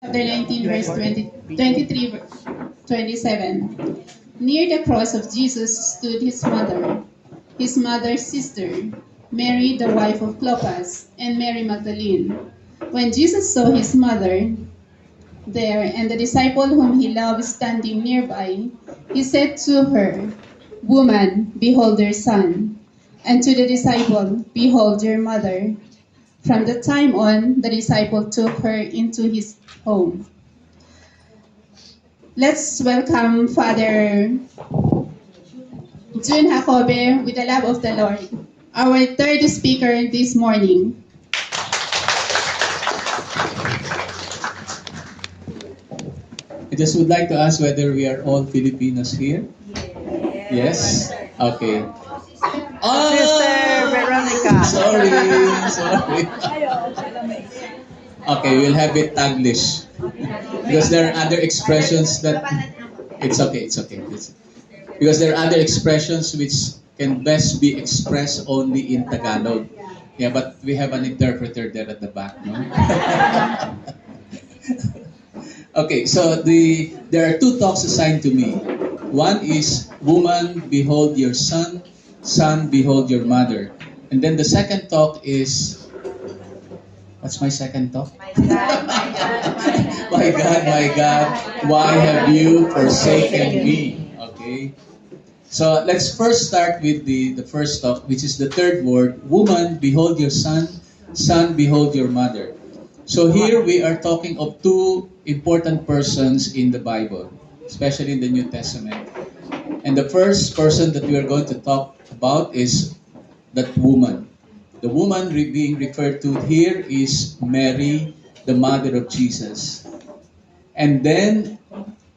Chapter 19, verse 23, 27. Near the cross of Jesus stood his mother's sister, Mary, the wife of Clopas, and Mary Magdalene. When Jesus saw his mother there and the disciple whom he loved standing nearby, he said to her, "Woman, behold your son." And to the disciple, "Behold your mother." From that time on, the disciple took her into his home. Let's welcome Father Jun Jacob with the love of the Lord, our third speaker this morning. I just would like to ask whether we are all Filipinos here. Yes? Okay. Sister Veronica. Sorry. Okay, we'll have it Taglish. Because there are other expressions that... It's okay. Because there are other expressions which can best be expressed only in Tagalog. Yeah, but we have an interpreter there at the back, no? Okay, so there are two talks assigned to me. One is, woman, behold your son, son, behold your mother. And then the second talk is, what's my second talk? My God, why have you forsaken me? Okay. So let's first start with the first talk, which is the third word, woman, behold your son, son, behold your mother. So here we are talking of two important persons in the Bible, especially in the New Testament. And the first person that we are going to talk about is that woman. The woman being referred to here is Mary, the mother of Jesus. And then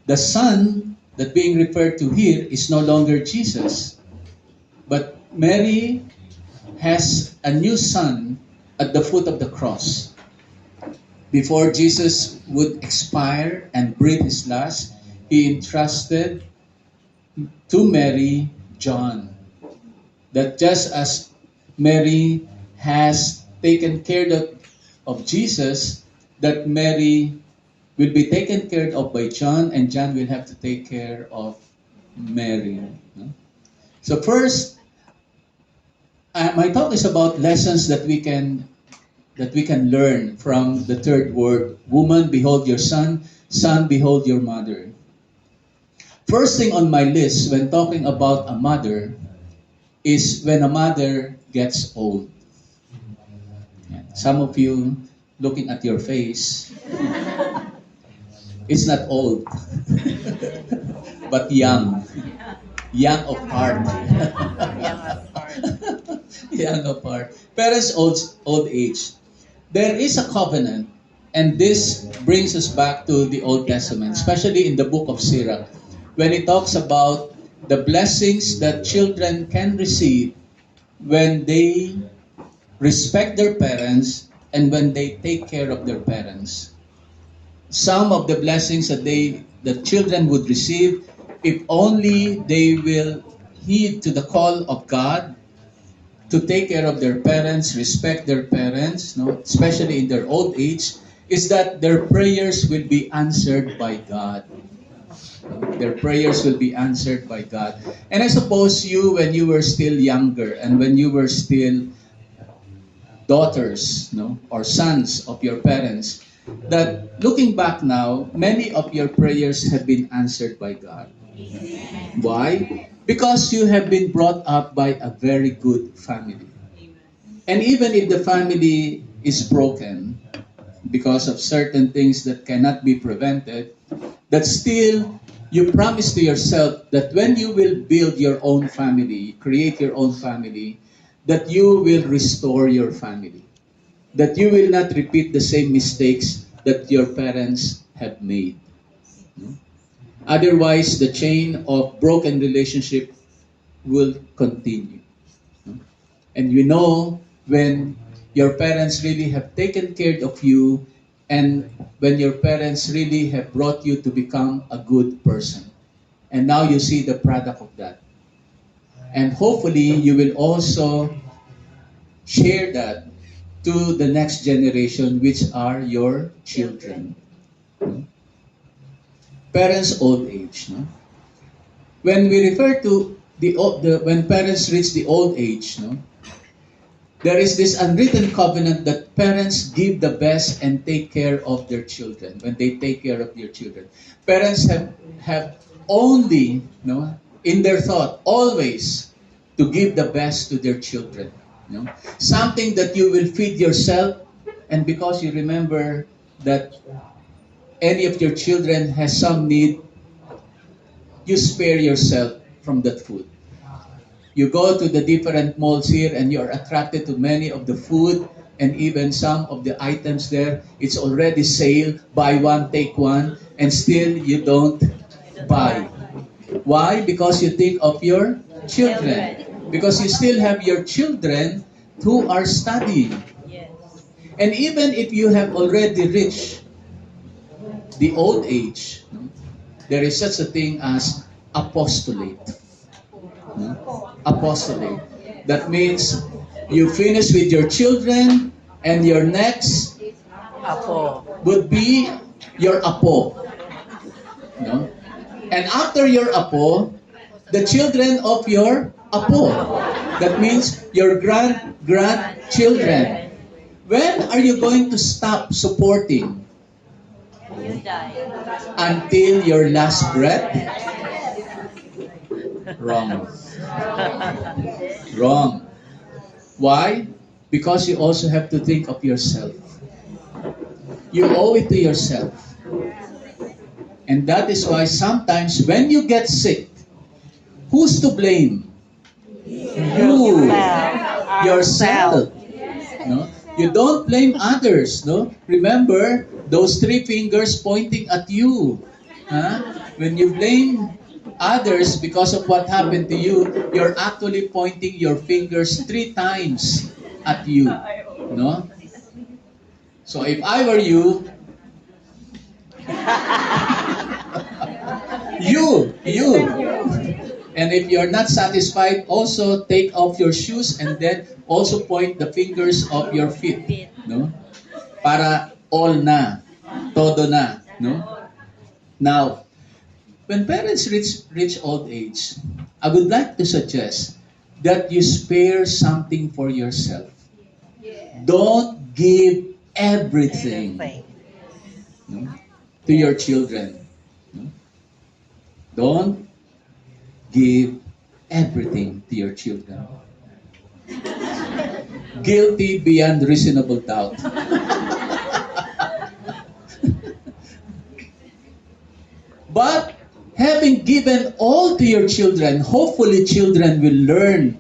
the son that being referred to here is no longer Jesus. But Mary has a new son at the foot of the cross. Before Jesus would expire and breathe his last, he entrusted to Mary John. That just as Mary has taken care of Jesus, that Mary will be taken care of by John, and John will have to take care of Mary. So first, my talk is about lessons that we can learn from the third word, woman, behold your son, son, behold your mother. First thing on my list when talking about a mother is when a mother gets old. Some of you looking at your face, it's not old, but young. Young of heart. Young of heart. Parents' old age. There is a covenant, and this brings us back to the Old Testament, especially in the book of Sirach, when it talks about the blessings that children can receive when they respect their parents and when they take care of their parents. Some of the blessings that children would receive if only they will heed to the call of God to take care of their parents, respect their parents, especially in their old age, is that their prayers will be answered by God. Their prayers will be answered by God. And I suppose you, when you were still younger and when you were still daughters, or sons of your parents, that looking back now, many of your prayers have been answered by God. Why? Because you have been brought up by a very good family. And even if the family is broken because of certain things that cannot be prevented, that still you promise to yourself that when you will build your own family, create your own family, that you will restore your family. That you will not repeat the same mistakes that your parents have made. Otherwise, the chain of broken relationship will continue. And when your parents really have taken care of you and when your parents really have brought you to become a good person. And now you see the product of that. And hopefully, you will also share that to the next generation, which are your children. No? Parents' old age. No? When we refer to when parents reach the old age, no, there is this unwritten covenant that parents give the best and take care of their children. When they take care of their children, parents have only, no, in their thought always to give the best to their children. No? Something that you will feed yourself, and because you remember that any of your children has some need, you spare yourself from that food. You go to the different malls here and you are attracted to many of the food and even some of the items there. It's already sale, buy one, take one, and still you don't buy. Why? Because you think of your children. Because you still have your children who are studying. And even if you have already reached the old age, no, there is such a thing as apostolate. No? Apostolate. That means you finish with your children and your next Apo. would be your apo. No? And after your apo, the children of your apo. That means your grandchildren. When are you going to stop supporting? You die. Until your last breath? Wrong. Wrong. Why? Because you also have to think of yourself. You owe it to yourself. And that is why sometimes when you get sick, who's to blame? You. Yourself. No? You don't blame others. No? Remember, those three fingers pointing at you. Huh? When you blame others because of what happened to you, you're actually pointing your fingers 3 times at you. No? So if I were you, you. And if you're not satisfied, also take off your shoes and then also point the fingers of your feet. No? Para all na. Todo na. No? Now, when parents reach old age, I would like to suggest that you spare something for yourself. Don't give everything, no, to your children. No? Don't give everything to your children. Guilty beyond reasonable doubt. But having given all to your children, hopefully children will learn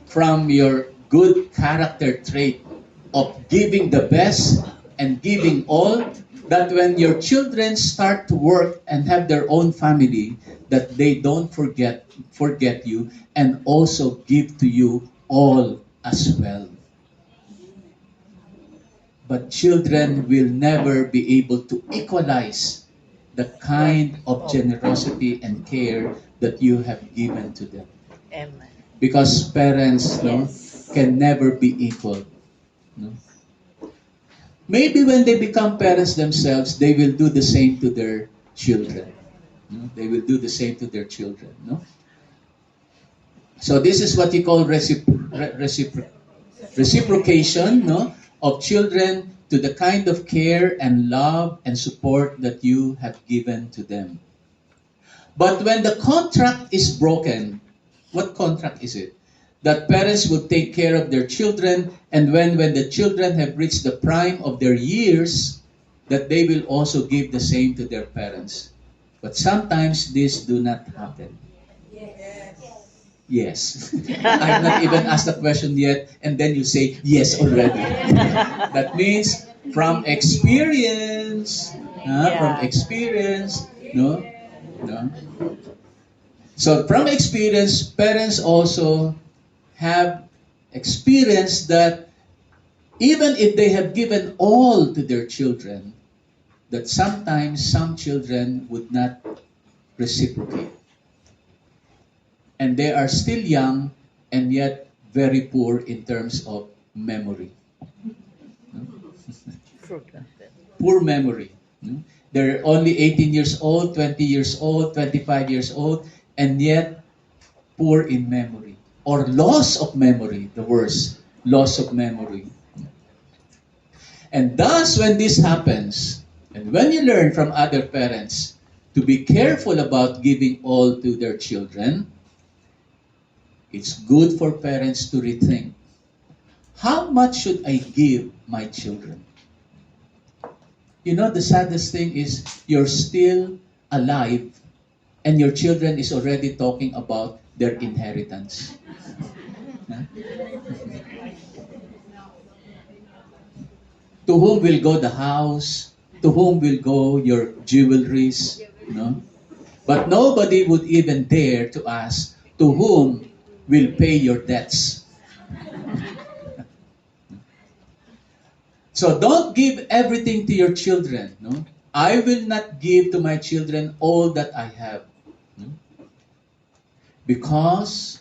from your good character trait of giving the best and giving all, that when your children start to work and have their own family, that they don't forget you and also give to you all as well. But children will never be able to equalize the kind of generosity and care that you have given to them. Amen. Because parents, no, can never be equal. No? Maybe when they become parents themselves, they will do the same to their children. No? They will do the same to their children. No? So this is what you call reciprocation, no, of children to the kind of care and love and support that you have given to them. But when the contract is broken, what contract is it? That parents would take care of their children, and when the children have reached the prime of their years, that they will also give the same to their parents. But sometimes this do not happen. Yes. I've not even asked the question yet, and then you say yes already. That means from experience, from experience, no? So from experience, parents also have experienced that even if they have given all to their children, that sometimes some children would not reciprocate. And they are still young and yet very poor in terms of memory. No? Poor memory. No? They're only 18 years old, 20 years old, 25 years old, and yet poor in memory. Or loss of memory, the worst, loss of memory. And thus, when this happens, and when you learn from other parents to be careful about giving all to their children, it's good for parents to rethink, how much should I give my children? You know, the saddest thing is you're still alive and your children is already talking about their inheritance. Huh? To whom will go the house? To whom will go your jewelries? No? But nobody would even dare to ask, to whom will pay your debts? So don't give everything to your children. No? I will not give to my children all that I have. No? Because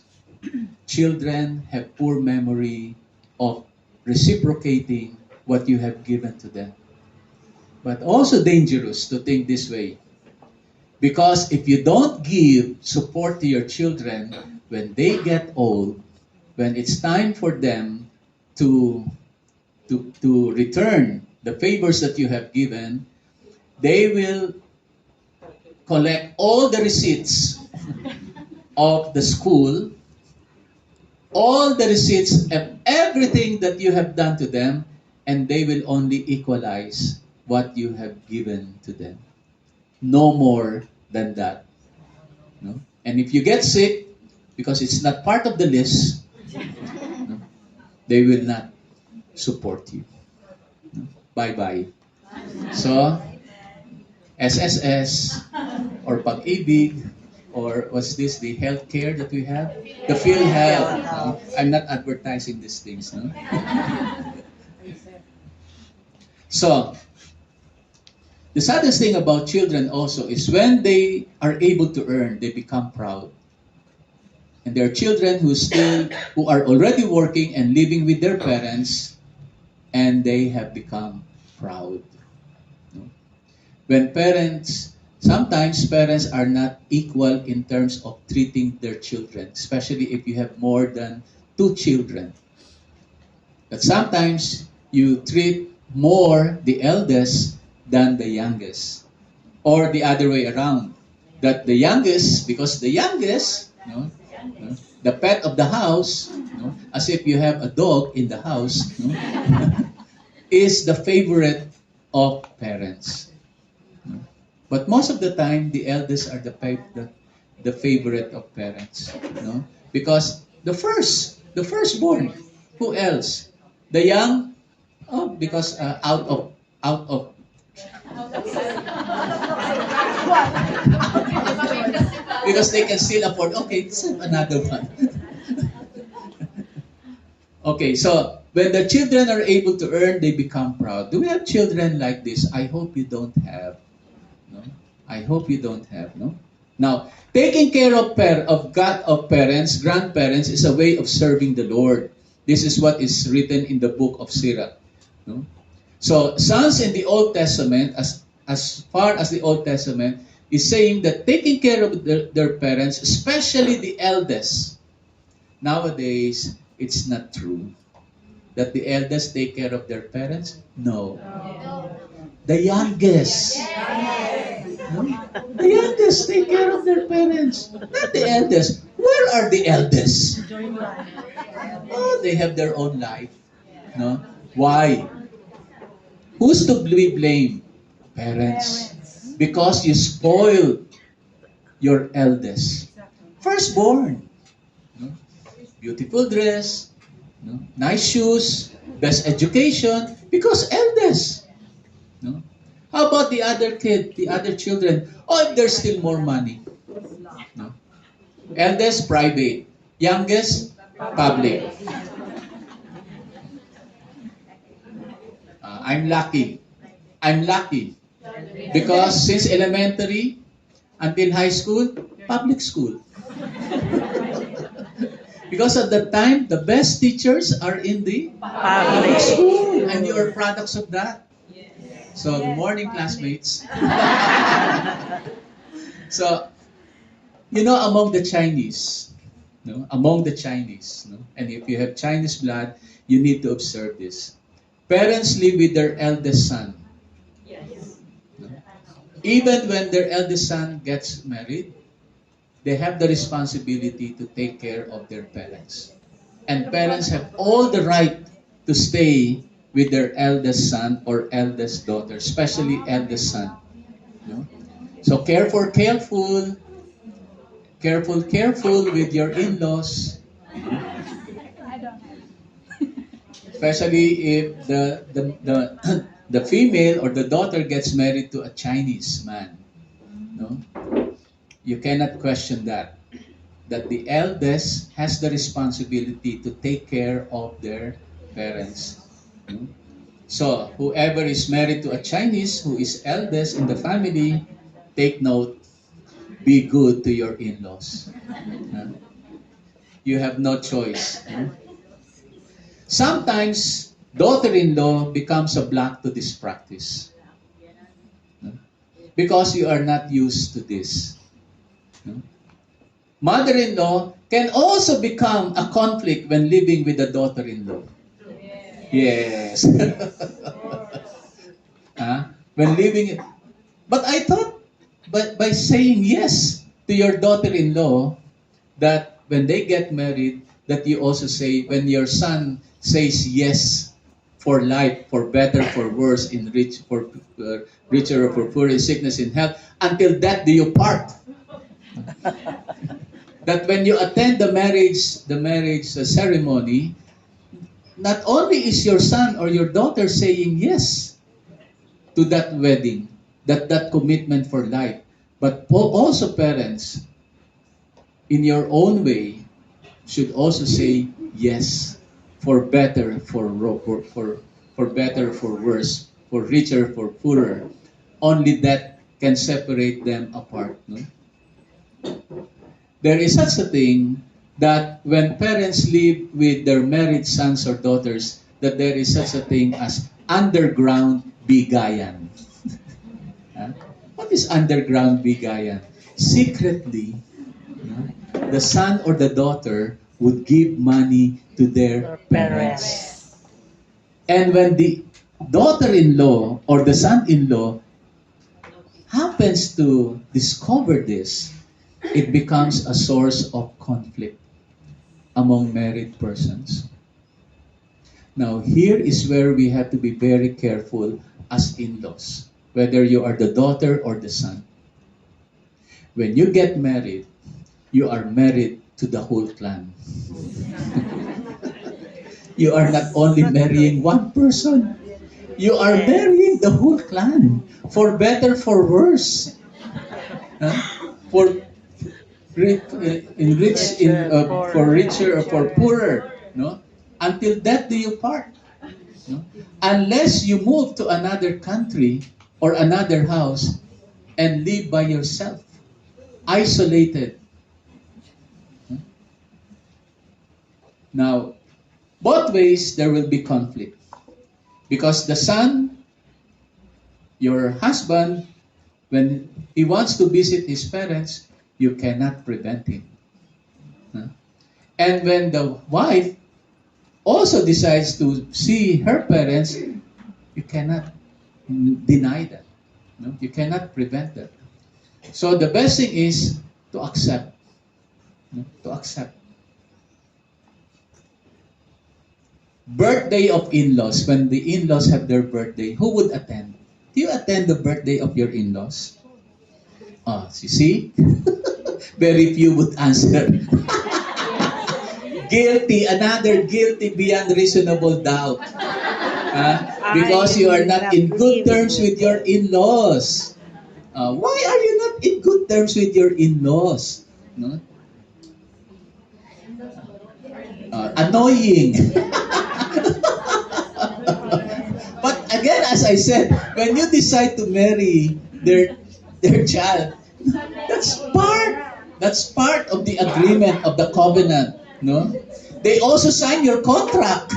children have poor memory of reciprocating what you have given to them. But also dangerous to think this way. Because if you don't give support to your children when they get old, when it's time for them to return the favors that you have given, they will collect all the receipts of the school, all the receipts of everything that you have done to them, and they will only equalize what you have given to them. No more than that. No? And if you get sick, because it's not part of the list, no, they will not support you. No? Bye-bye. So, SSS, or Pag-ibig, or what's this, the healthcare that we have? The PhilHealth. No? I'm not advertising these things. No? So, the saddest thing about children also is when they are able to earn, they become proud. And there are children who are already working and living with their parents, and they have become proud. When sometimes parents are not equal in terms of treating their children, especially if you have more than 2 children. But sometimes you treat more the eldest than the youngest. Or the other way around. That the youngest, because the youngest, the pet of the house, as if you have a dog in the house, is the favorite of parents. But most of the time, the eldest are the favorite of parents. Because the firstborn, who else? The young, because out of because they can still afford, okay, let's have another one. Okay, so when the children are able to earn, they become proud. Do we have children like this? I hope you don't have. No? I hope you don't have. No. Now, taking care of parents, grandparents, is a way of serving the Lord. This is what is written in the book of Sirach. No? So, sons in the Old Testament, as far as the Old Testament, is saying that taking care of their parents, especially the eldest. Nowadays, it's not true that the eldest take care of their parents. No. The youngest. No? The youngest take care of their parents. Not the eldest. Where are the eldest? Oh, they have their own life. No? Why? Who's to be blamed? Parents. Because you spoiled your eldest. Firstborn. No? Beautiful dress, no? Nice shoes, best education, because eldest. No? How about the other kid, the other children? Oh, if there's still more money. No? Eldest, private. Youngest, public. I'm lucky. I'm lucky. Because since elementary until high school, public school. Because at that time, the best teachers are in the public school. And you are products of that. So, good morning, classmates. So, among the Chinese, and if you have Chinese blood, you need to observe this. Parents live with their eldest son. No? Even when their eldest son gets married, they have the responsibility to take care of their parents. And parents have all the right to stay with their eldest son or eldest daughter, especially eldest son. No? So careful with your in-laws, especially if the the female or the daughter gets married to a Chinese man. No, you cannot question that the eldest has the responsibility to take care of their parents. No? So whoever is married to a Chinese who is eldest in the family, take note. Be good to your in-laws. You have no choice. Sometimes, daughter-in-law becomes a block to this practice. Because you are not used to this. Mother-in-law can also become a conflict when living with a daughter-in-law. Yes. When living... But I thought, by saying yes to your daughter-in-law, that when they get married, that you also say, when your son says yes for life, for better, for worse, in richer or for poor, in sickness, in health, until death do you part. That when you attend the marriage ceremony, not only is your son or your daughter saying yes to that wedding, that commitment for life, but also parents, in your own way, should also say yes for better, for better, for worse, for richer, for poorer. Only that can separate them apart. No? There is such a thing that when parents live with their married sons or daughters, that there is such a thing as underground bigayan. What is underground bigayan? Secretly, the son or the daughter would give money to their parents. And when the daughter-in-law or the son-in-law happens to discover this, it becomes a source of conflict among married persons. Now, here is where we have to be very careful as in-laws, whether you are the daughter or the son. When you get married, you are married to the whole clan. You are not only marrying one person, you are marrying the whole clan, for better, for worse, for for richer or for poorer, no? Until death do you part. No? Unless you move to another country or another house and live by yourself, isolated. Now, both ways there will be conflict. Because the son, your husband, when he wants to visit his parents, you cannot prevent him. And when the wife also decides to see her parents, you cannot deny that. You cannot prevent that. So the best thing is to accept. To accept. Birthday of in-laws. When the in-laws have their birthday, who would attend? Do you attend the birthday of your in-laws? Oh, you see? Very few would answer. Guilty, another guilty beyond reasonable doubt. Because you are not in good terms with your in-laws. Why are you not in good terms with your in-laws? No? Annoying. But again, as I said, when you decide to marry their child, that's part of the agreement of the covenant. No? They also sign your contract.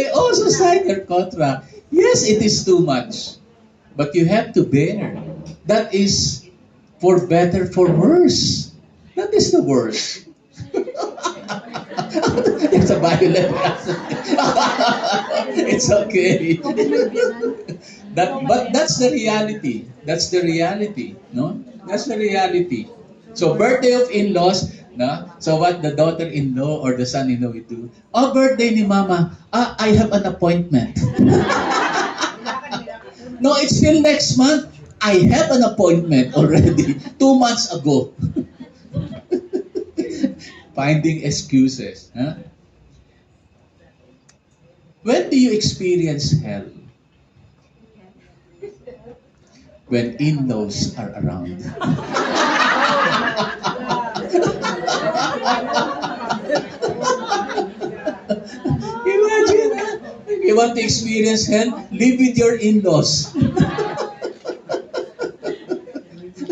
They also sign their contract. Yes, it is too much. But you have to bear. That is for better, for worse. That is the worst. It's a violent answer. It's okay. But that's the reality. That's the reality. No? That's the reality. So birthday of in-laws, no? So what the daughter-in-law or the son-in-law will do? Oh, birthday ni mama. I have an appointment. No, it's still next month. I have an appointment already 2 months ago. Finding excuses. Huh? When do you experience hell? When in-laws are around. Imagine, if you want to experience hell, live with your in-laws.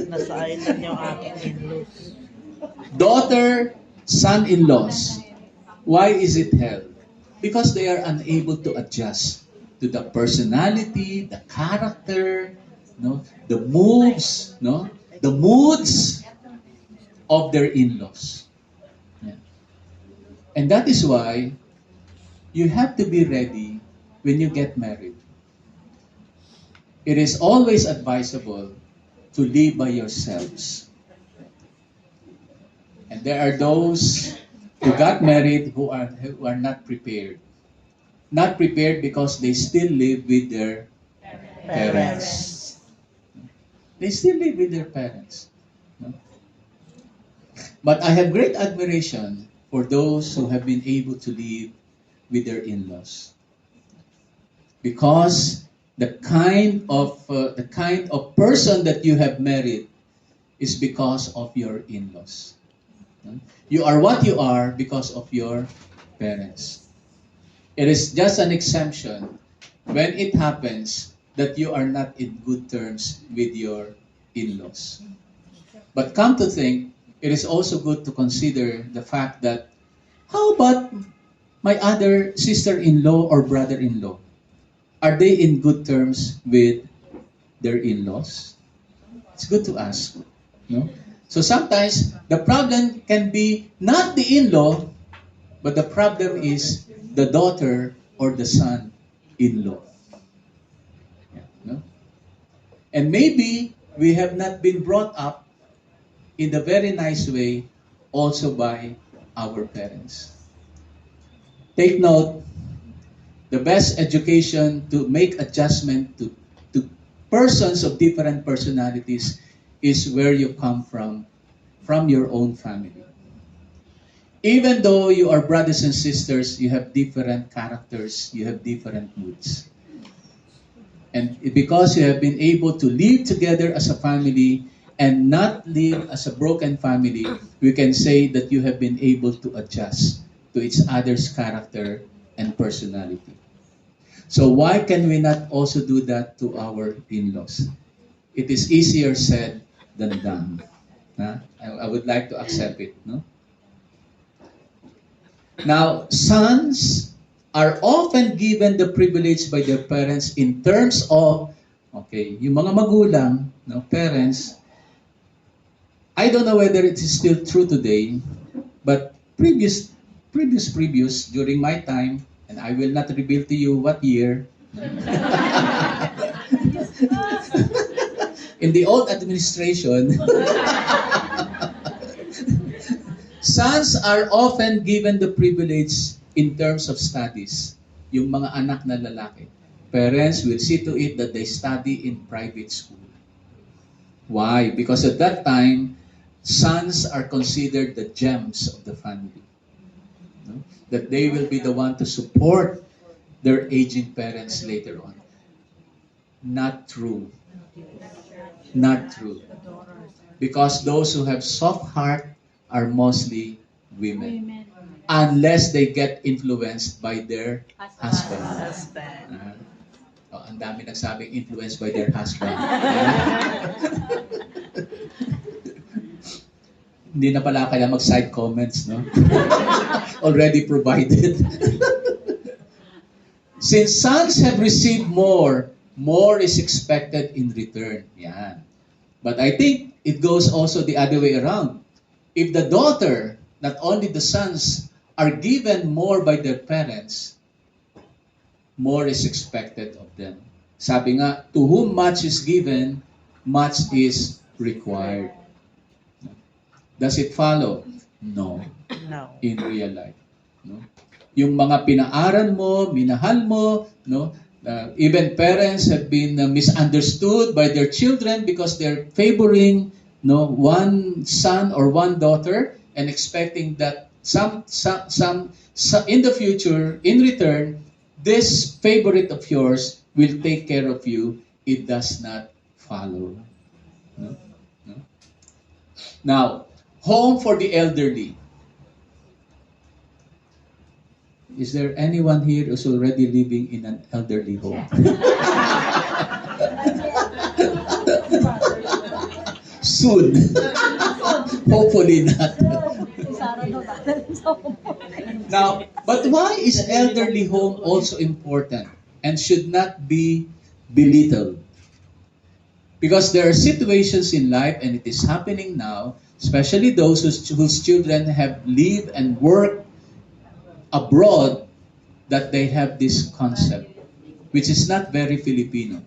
Nasa island yung aking in-laws. Daughter, son-in-laws. Why is it hell? Because they are unable to adjust to the personality, the character, no, the moves, no, the moods of their in-laws. Yeah. And that is why you have to be ready when you get married. It is always advisable to live by yourselves. And there are those who got married who are not prepared. Not prepared because they still live with their parents. They still live with their parents. No? But I have great admiration for those who have been able to live with their in-laws. Because the kind of person that you have married is because of your in-laws. You are what you are because of your parents. It is just an exemption when it happens that you are not in good terms with your in-laws. But come to think, it is also good to consider the fact that how about my other sister-in-law or brother-in-law? Are they in good terms with their in-laws? It's good to ask. No? So sometimes the problem can be not the in-law, but the problem is the daughter or the son-in-law. Yeah, no? And maybe we have not been brought up in a very nice way also by our parents. Take note, the best education to make adjustment to persons of different personalities is where you come from your own family. Even though you are brothers and sisters, you have different characters, you have different moods. And because you have been able to live together as a family and not live as a broken family, we can say that you have been able to adjust to each other's character and personality. So why can we not also do that to our in-laws? It is easier said than done. Huh? I would like to accept it. No? Now, sons are often given the privilege by their parents in terms of, okay, yung mga magulang, no, parents, I don't know whether it is still true today, but previous, during my time, and I will not reveal to you what year, in the old administration, sons are often given the privilege in terms of studies. Yung mga anak na lalaki. Parents will see to it that they study in private school. Why? Because at that time, sons are considered the gems of the family. No? That they will be the one to support their aging parents later on. Not true. Not true. Because those who have soft heart are mostly women. Unless they get influenced by their husband. Ang dami nagsabing influenced by their husband. Hindi na pala kaya mag-side comments, no? Already provided. Since sons have received more, more is expected in return. Yan. But I think it goes also the other way around. If the daughter, not only the sons, are given more by their parents, more is expected of them. Sabi nga, to whom much is given, much is required. Does it follow? No. No. In real life. No? Yung mga pinaaral mo, minahal mo, no? Even parents have been misunderstood by their children because they're favoring one son or one daughter and expecting that some in the future, in return, this favorite of yours will take care of you. It does not follow. No? No? Now, home for the elderly. Is there anyone here who's already living in an elderly home? Soon. Hopefully not. Now, but why is elderly home also important and should not be belittled? Because there are situations in life, and it is happening now, especially those whose children have lived and worked abroad, that they have this concept, which is not very Filipino.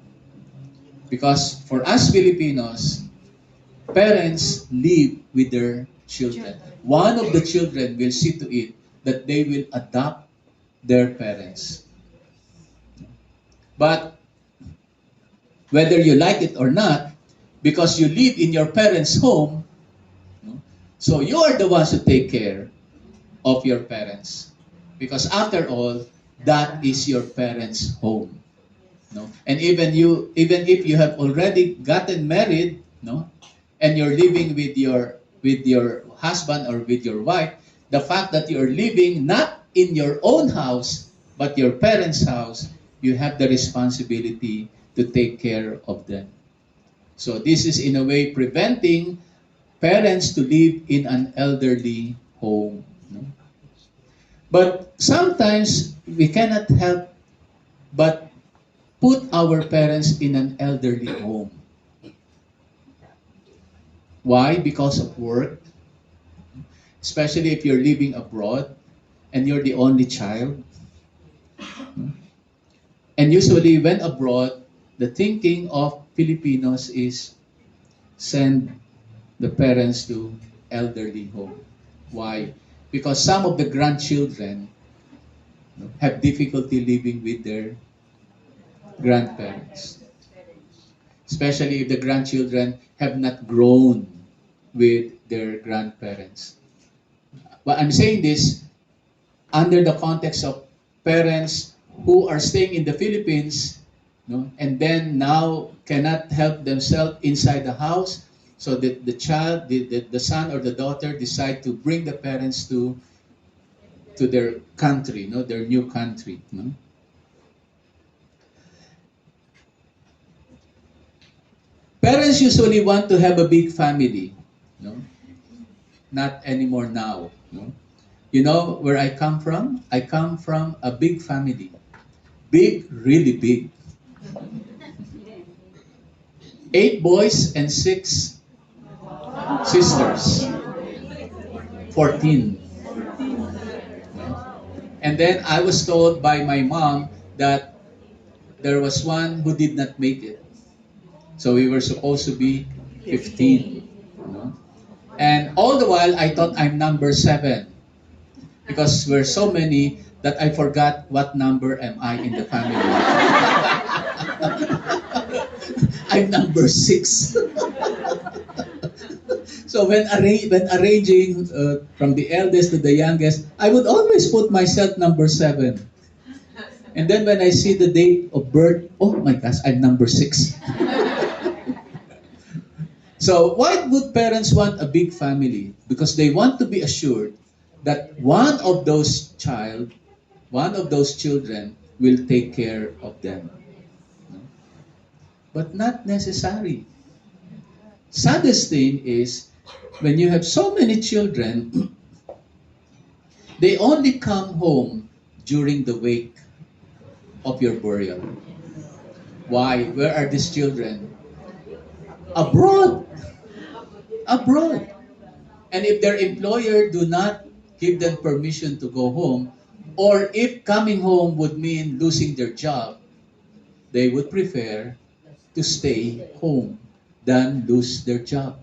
Because for us Filipinos, parents live with their children. One of the children will see to it that they will adopt their parents. But whether you like it or not, because you live in your parents' home, so you are the ones who take care of your parents. Because after all, that is your parents' home. No? And even if you have already gotten married, and you're living with your husband or with your wife, the fact that you're living not in your own house, but your parents' house, you have the responsibility to take care of them. So this is in a way preventing parents to live in an elderly home. But sometimes we cannot help but put our parents in an elderly home. Why? Because of work. Especially if you're living abroad and you're the only child. And usually when abroad, the thinking of Filipinos is send the parents to elderly home. Why? Because some of the grandchildren have difficulty living with their grandparents. Especially if the grandchildren have not grown with their grandparents. But I'm saying this under the context of parents who are staying in the Philippines, and then now cannot help themselves inside the house. So that the child, the son or the daughter decide to bring the parents to their country, their new country. Parents usually want to have a big family. Not anymore now. You know where I come from? I come from a big family. Big, really big. 8 boys and 6 sisters. 14. And then I was told by my mom that there was one who did not make it. So we were supposed to be 15. And all the while I thought I'm number 7. Because we're so many that I forgot what number am I in the family. I'm number 6. So when arranging from the eldest to the youngest, I would always put myself number 7. And then when I see the date of birth, oh my gosh, I'm number 6. So why would parents want a big family? Because they want to be assured that one of those children will take care of them. But not necessary. Saddest thing is, when you have so many children, they only come home during the wake. of your burial. Why? Where are these children? Abroad. Abroad. And if their employer do not give them permission to go home, or if coming home would mean losing their job, they would prefer to stay home than lose their job.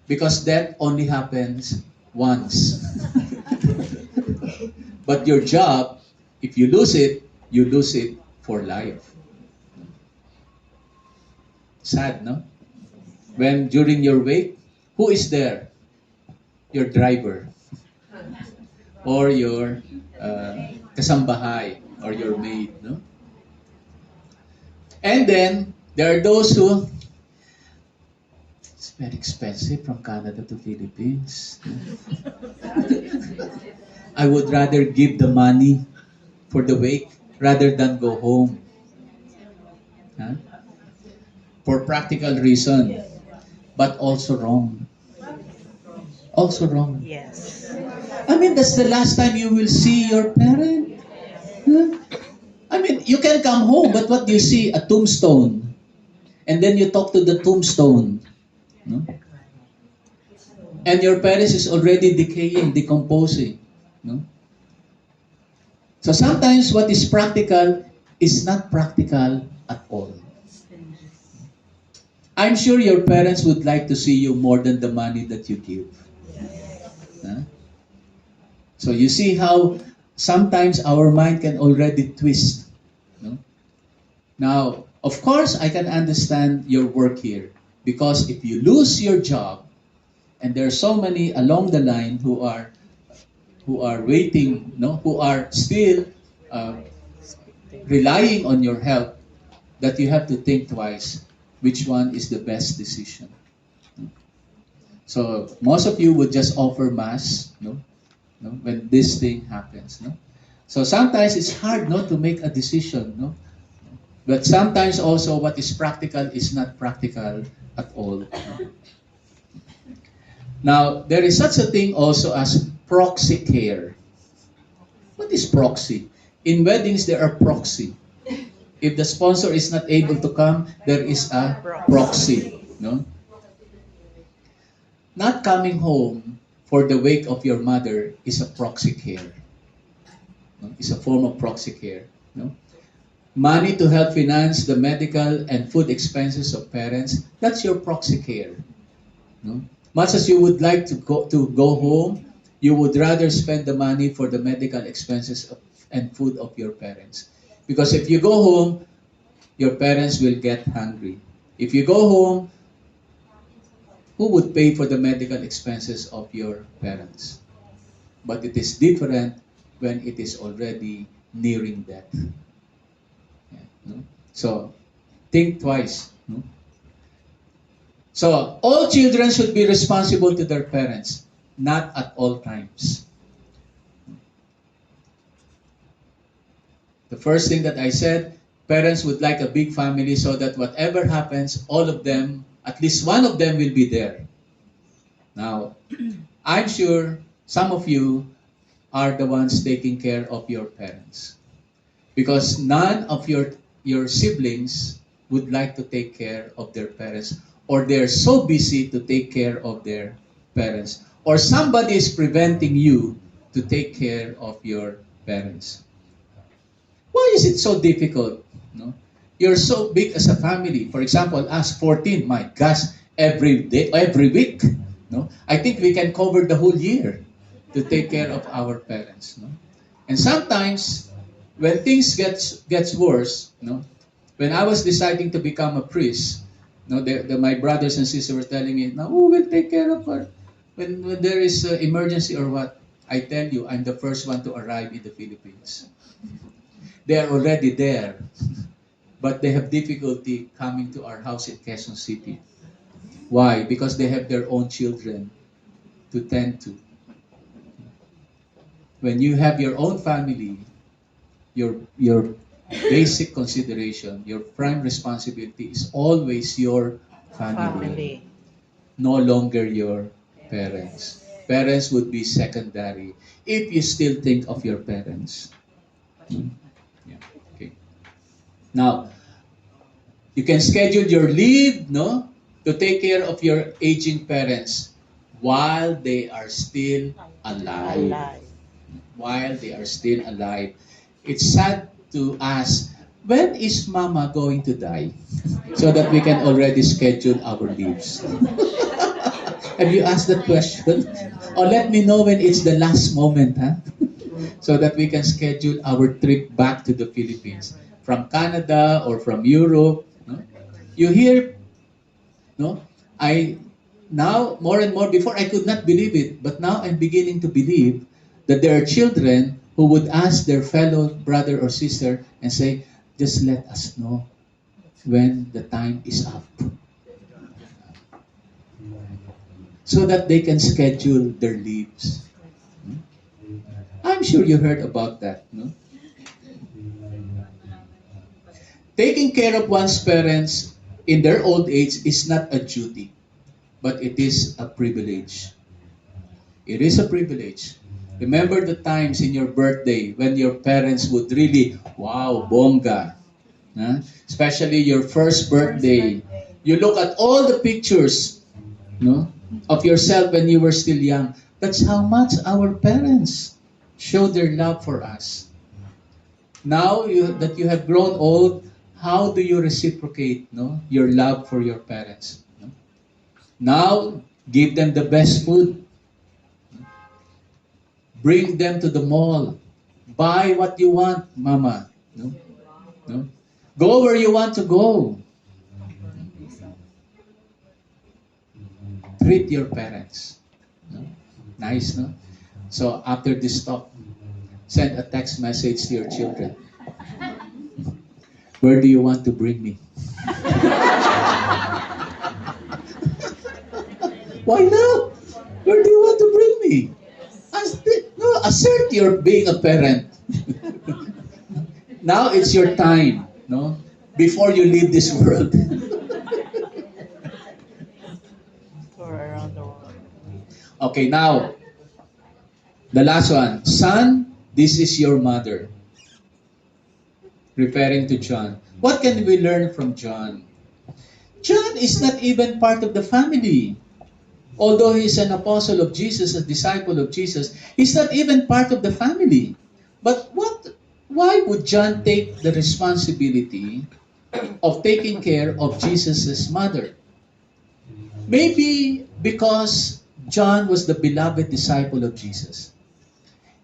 Because that only happens once. But your job, if you lose it for life. Sad, no? When during your wake, who is there? Your driver or your kasambahay or your maid, no? And then there are those who, it's very expensive from Canada to Philippines. I would rather give the money for the wake rather than go home. Huh? For practical reason, but also wrong. Also wrong. Yes. I mean, that's the last time you will see your parent. Huh? I mean, you can come home, but what do you see? A tombstone. And then you talk to the tombstone. No? And your parents is already decaying, decomposing. No? So sometimes what is practical is not practical at all. I'm sure your parents would like to see you more than the money that you give. Huh? So you see how sometimes our mind can already twist. No? Now, of course, I can understand your work here. Because if you lose your job, and there are so many along the line who are waiting, no, who are still relying on your help, that you have to think twice which one is the best decision. So most of you would just offer mass, when this thing happens, no. So sometimes it's hard, to make a decision, no. But sometimes also what is practical is not practical at all. Now, there is such a thing also as proxy care. What is proxy? In weddings, there are proxy. If the sponsor is not able to come, there is a proxy. No? Not coming home for the wake of your mother is a proxy care. No? It's a form of proxy care. No? Money to help finance the medical and food expenses of parents, that's your proxy care. No? Much as you would like to go home, you would rather spend the money for the medical expenses and food of your parents. Because if you go home, your parents will get hungry. If you go home, who would pay for the medical expenses of your parents? But it is different when it is already nearing death. Yeah, no? So, think twice. No? So, all children should be responsible to their parents, not at all times. The first thing that I said, parents would like a big family so that whatever happens, all of them, at least one of them will be there. Now, I'm sure some of you are the ones taking care of your parents. Because none of your siblings would like to take care of their parents, or they're so busy to take care of their parents, or somebody is preventing you to take care of your parents. Why is it so difficult? No? You're so big as a family. For example, us 14, my gosh, every day, every week. No? I think we can cover the whole year to take care of our parents. No? And sometimes, when things gets worse, when I was deciding to become a priest, my brothers and sisters were telling me, "No, who will take care of her when there is an emergency or what?" I tell you, I'm the first one to arrive in the Philippines. They are already there, but they have difficulty coming to our house in Quezon City. Why? Because they have their own children to tend to. When you have your own family, your basic consideration, your prime responsibility is always your family. No longer your parents. Parents would be secondary if you still think of your parents. Yeah. Okay. Now, you can schedule your leave, no, to take care of your aging parents while they are still alive. Alive. While they are still alive. It's sad to ask, when is Mama going to die? So that we can already schedule our leaves. Have you asked that question? Or let me know when it's the last moment, huh? So that we can schedule our trip back to the Philippines. From Canada or from Europe. No? You hear, no? I now more and more, before I could not believe it, but now I'm beginning to believe that there are children who would ask their fellow brother or sister and say, just let us know when the time is up. So that they can schedule their leaves. I'm sure you heard about that, no? Taking care of one's parents in their old age is not a duty, but it is a privilege. It is a privilege. Remember the times in your birthday when your parents would really, wow, bongga. Huh? Especially your first birthday. You look at all the pictures, no, of yourself when you were still young. That's how much our parents show their love for us. Now that you have grown old, how do you reciprocate, no, your love for your parents? No? Now, give them the best food. Bring them to the mall. Buy what you want, Mama. No? No? Go where you want to go. Treat your parents. No? Nice, no? So after this talk, send a text message to your children. Where do you want to bring me? Why not? Where do you want to bring me? No, assert your being a parent. Now it's your time, no? Before you leave this world. Tour around the world. Okay, now, the last one. Son, this is your mother. Referring to John. What can we learn from John? John is not even part of the family. Although he is an apostle of Jesus, a disciple of Jesus, he's not even part of the family. But why would John take the responsibility of taking care of Jesus' mother? Maybe because John was the beloved disciple of Jesus.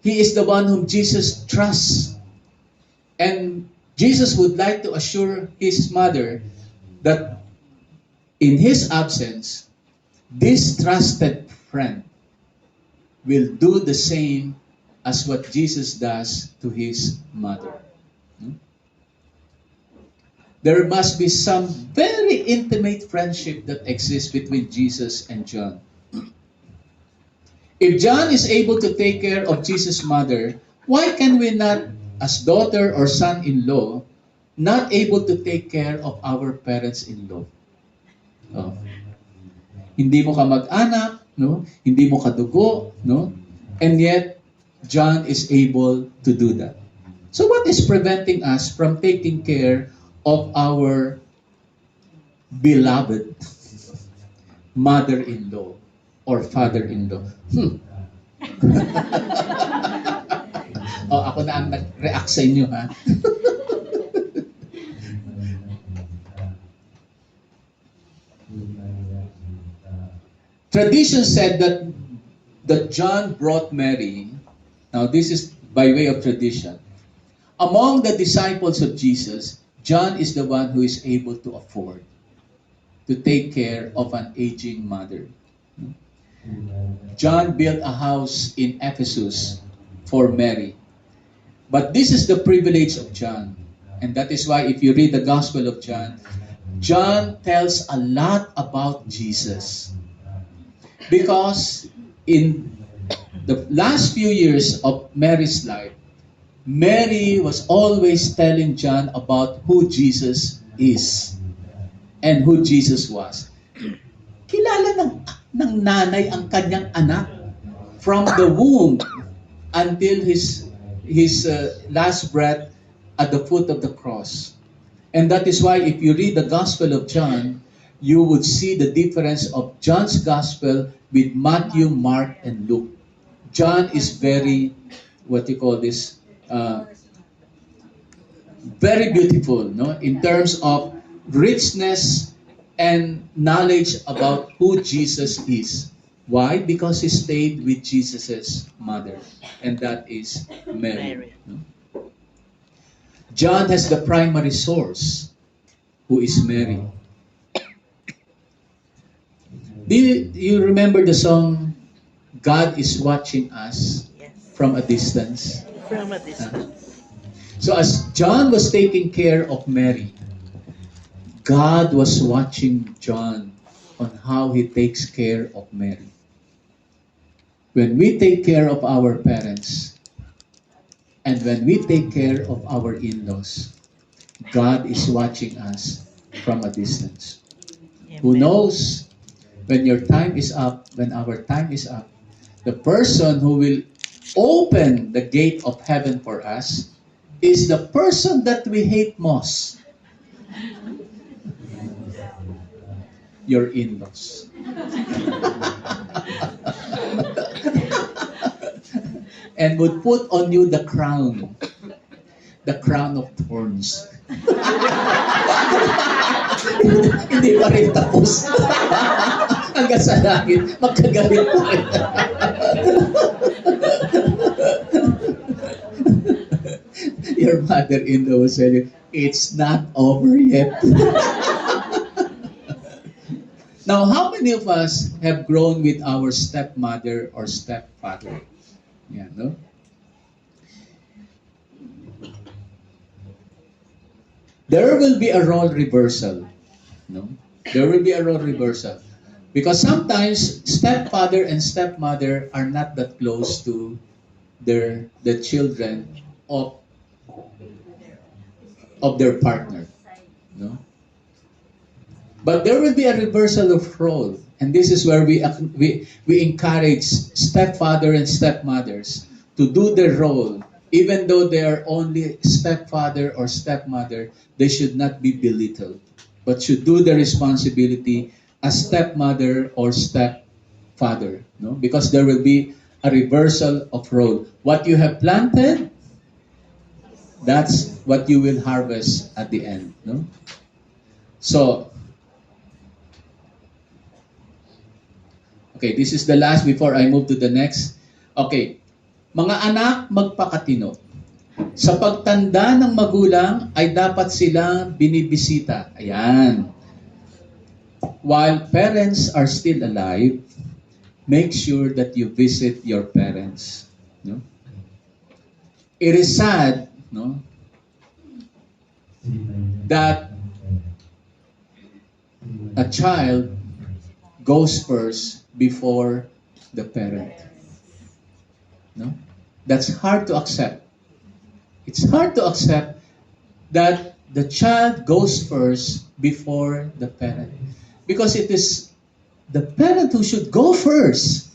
He is the one whom Jesus trusts. And Jesus would like to assure his mother that in his absence, this trusted friend will do the same as what Jesus does to his mother. There must be some very intimate friendship that exists between Jesus and John. If John is able to take care of Jesus' mother, why can we not, as daughter or son-in-law, not able to take care of our parents-in-law? Oh. Hindi mo kamag-anak, no? Hindi mo kadugo, no? And yet, John is able to do that. So what is preventing us from taking care of our beloved mother-in-law or father-in-law? Ako na ang nag-react sa inyo, ha? Tradition said that John brought Mary. Now this is by way of tradition. Among the disciples of Jesus, John is the one who is able to afford to take care of an aging mother. John built a house in Ephesus for Mary. But this is the privilege of John. And that is why if you read the Gospel of John, John tells a lot about Jesus. Because in the last few years of Mary's life, Mary was always telling John about who Jesus is and who Jesus was. Kilala ng nanay ang kanyang anak from the womb until his last breath at the foot of the cross. And that is why if you read the Gospel of John, you would see the difference of John's Gospel with Matthew, Mark, and Luke. John is very, what you call this, very beautiful, no, in terms of richness and knowledge about who Jesus is. Why? Because he stayed with Jesus's mother, and that is Mary. Mary. No? John has the primary source, who is Mary. Do you remember the song, God is watching us Yes. from a distance? From a distance. So as John was taking care of Mary, God was watching John on how he takes care of Mary. When we take care of our parents, and when we take care of our in-laws, God is watching us from a distance. Who Amen. knows, when your time is up, when our time is up, the person who will open the gate of heaven for us is the person that we hate most. Your in-laws. And would put on you the crown of thorns. Hindi pa rin tapos. Hanggang sa langit, magkagalit pa rin. Your mother-in-law will say, it's not over yet. Now, how many of us have grown with our stepmother or stepfather? Yeah, no? There will be a role reversal. No? There will be a role reversal. Because sometimes stepfather and stepmother are not that close to the children of their partner. No? But there will be a reversal of role. And this is where we encourage stepfather and stepmothers to do their role. Even though they are only stepfather or stepmother, they should not be belittled, but should do the responsibility as stepmother or stepfather. No? Because there will be a reversal of role. What you have planted, that's what you will harvest at the end. No? So, okay, this is the last before I move to the next. Okay, mga anak, magpakatino. Sa pagtanda ng magulang ay dapat silang binibisita. Ayan. While parents are still alive, make sure that you visit your parents. No? It is sad, no, that a child goes first before the parent. No? That's hard to accept. It's hard to accept that the child goes first before the parent. Because it is the parent who should go first.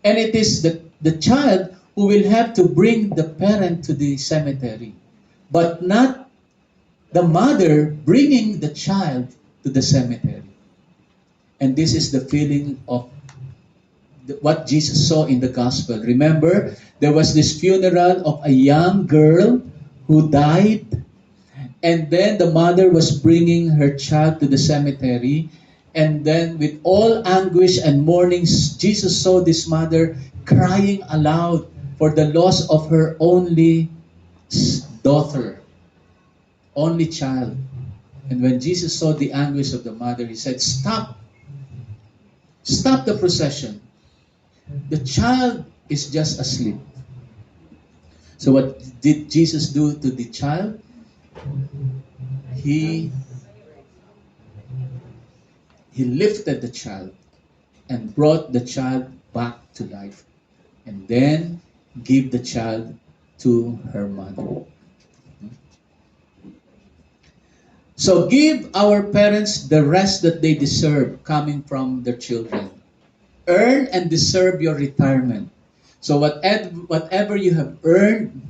And it is the child who will have to bring the parent to the cemetery. But not the mother bringing the child to the cemetery. And this is the feeling of what Jesus saw in the gospel. Remember, there was this funeral of a young girl who died, and then the mother was bringing her child to the cemetery, and then with all anguish and mourning, Jesus saw this mother crying aloud for the loss of her only daughter, only child. And when Jesus saw the anguish of the mother, he said, "Stop the procession. The child is just asleep." So what did Jesus do to the child? He lifted the child and brought the child back to life, and then gave the child to her mother. So give our parents the rest that they deserve coming from their children. Earn and deserve your retirement. So whatever you have earned,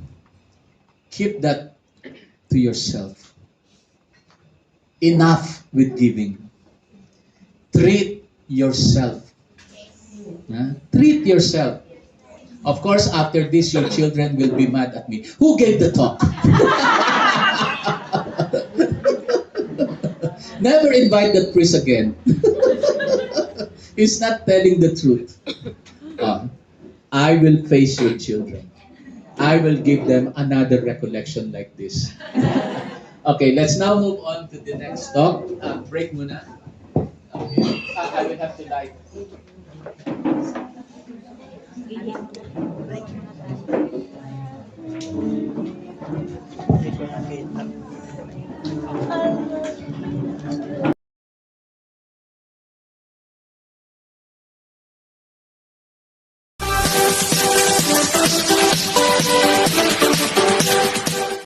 keep that to yourself. enough with giving. Treat yourself. Treat yourself. Of course, after this, your children will be mad at me. Who gave the talk? Never invite that priest again. He's not telling the truth. I will face your children. I will give them another recollection like this. Okay, let's now move on to the next talk. Break muna. Okay. I will have to light. Hindi ko nakita.